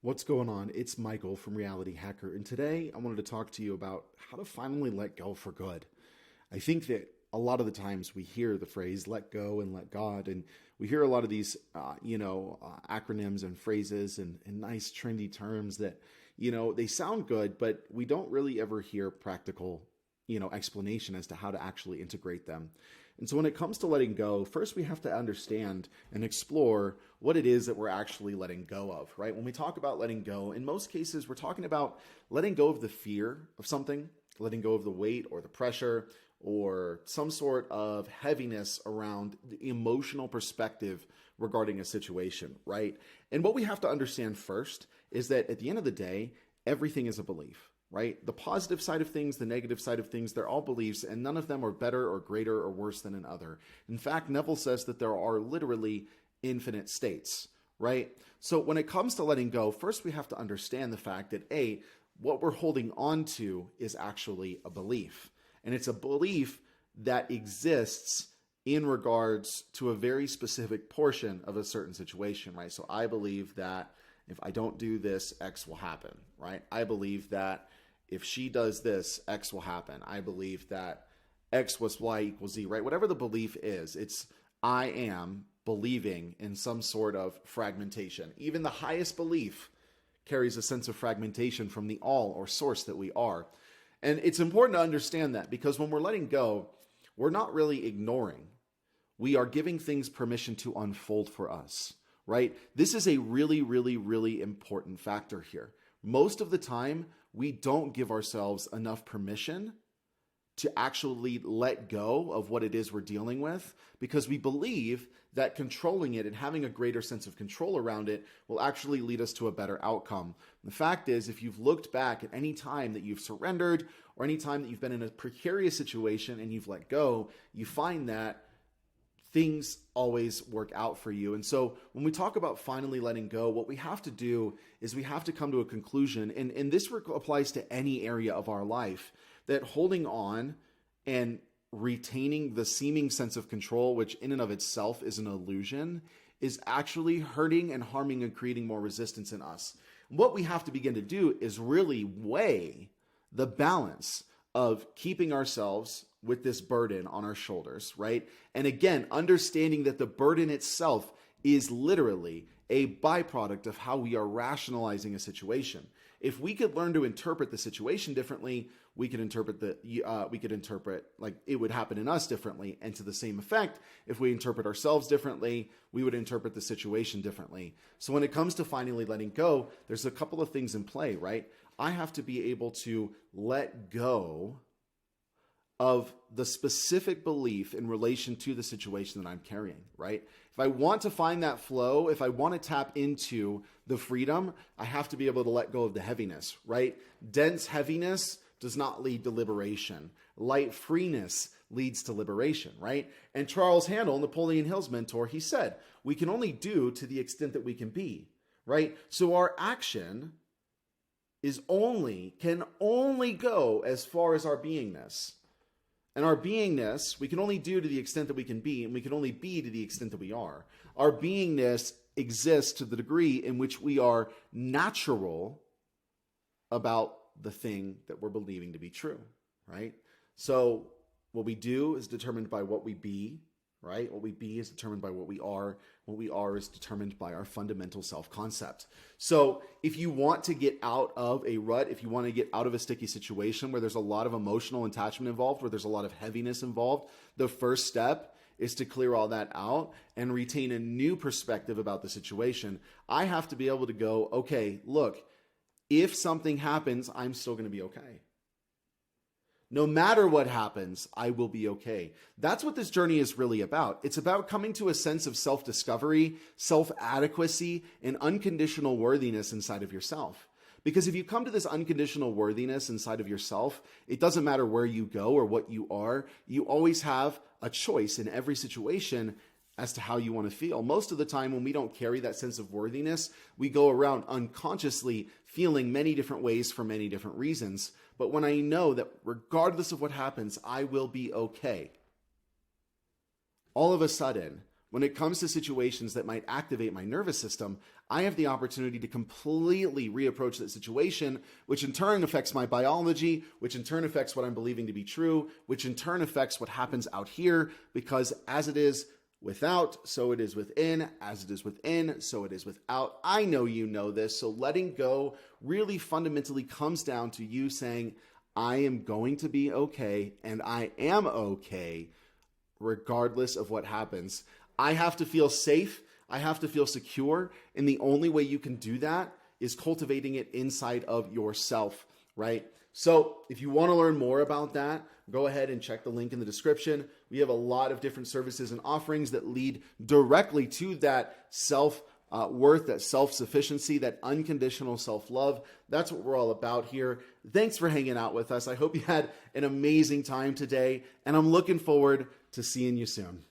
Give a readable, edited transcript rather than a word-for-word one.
What's going on? It's Michael from Reality Hacker, and today I wanted to talk to you about how to finally let go for good. I think that a lot of the times we hear the phrase let go and let God, and we hear a lot of these, acronyms and phrases and nice trendy terms that, they sound good, but we don't really ever hear practical, explanation as to how to actually integrate them. And so when it comes to letting go, first we have to understand and explore what it is that we're actually letting go of, right? When we talk about letting go, in most cases, we're talking about letting go of the fear of something, letting go of the weight or the pressure or some sort of heaviness around the emotional perspective regarding a situation, right? And what we have to understand first is that at the end of the day, everything is a belief. Right? The positive side of things, the negative side of things, they're all beliefs, and none of them are better or greater or worse than another. In fact, Neville says that there are literally infinite states, right? So when it comes to letting go, first we have to understand the fact that what we're holding on to is actually a belief. And it's a belief that exists in regards to a very specific portion of a certain situation, right? So I believe that if I don't do this, X will happen, right? I believe that if she does this, X will happen. I believe that X plus Y equals Z, right? Whatever the belief is, I am believing in some sort of fragmentation. Even the highest belief carries a sense of fragmentation from the all or source that we are. And it's important to understand that because when we're letting go, we're not really ignoring. We are giving things permission to unfold for us, right? This is a really, really, really important factor here. Most of the time, we don't give ourselves enough permission to actually let go of what it is we're dealing with because we believe that controlling it and having a greater sense of control around it will actually lead us to a better outcome. The fact is, if you've looked back at any time that you've surrendered or any time that you've been in a precarious situation and you've let go, you find that things always work out for you. And so when we talk about finally letting go, what we have to do is we have to come to a conclusion, and this applies to any area of our life, that holding on and retaining the seeming sense of control, which in and of itself is an illusion, is actually hurting and harming and creating more resistance in us. What we have to begin to do is really weigh the balance of keeping ourselves with this burden on our shoulders, right? And again, understanding that the burden itself is literally a byproduct of how we are rationalizing a situation. If we could learn to interpret the situation differently, we could interpret like it would happen in us differently. And to the same effect, if we interpret ourselves differently, we would interpret the situation differently. So when it comes to finally letting go, there's a couple of things in play, right? I have to be able to let go of the specific belief in relation to the situation that I'm carrying, right? If I want to find that flow, if I want to tap into the freedom, I have to be able to let go of the heaviness, right? Dense heaviness does not lead to liberation. Light freeness leads to liberation, right? And Charles Handel, Napoleon Hill's mentor, he said, we can only do to the extent that we can be, right? So our action can only go as far as our beingness. And our beingness, we can only do to the extent that we can be, and we can only be to the extent that we are. Our beingness exists to the degree in which we are natural about the thing that we're believing to be true, right? So what we do is determined by what we be, right? What we be is determined by what we are. What we are is determined by our fundamental self-concept. So if you want to get out of a rut, if you want to get out of a sticky situation where there's a lot of emotional attachment involved, where there's a lot of heaviness involved, the first step is to clear all that out and retain a new perspective about the situation. I have to be able to go, okay, look, if something happens, I'm still going to be okay. No matter what happens, I will be okay. That's what this journey is really about. It's about coming to a sense of self-discovery, self-adequacy, and unconditional worthiness inside of yourself. Because if you come to this unconditional worthiness inside of yourself, it doesn't matter where you go or what you are. You always have a choice in every situation as to how you want to feel. Most of the time when we don't carry that sense of worthiness, we go around unconsciously feeling many different ways for many different reasons. But when I know that regardless of what happens, I will be okay, all of a sudden, when it comes to situations that might activate my nervous system, I have the opportunity to completely reapproach that situation, which in turn affects my biology, which in turn affects what I'm believing to be true, which in turn affects what happens out here, because as it is without, so it is within. As it is within, so it is without. I know you know this. So letting go really fundamentally comes down to you saying, I am going to be okay, and I am okay regardless of what happens. I have to feel safe. I have to feel secure. And the only way you can do that is cultivating it inside of yourself, right? So if you want to learn more about that, go ahead and check the link in the description. We have a lot of different services and offerings that lead directly to that self-worth, that self-sufficiency, that unconditional self-love. That's what we're all about here. Thanks for hanging out with us. I hope you had an amazing time today, and I'm looking forward to seeing you soon.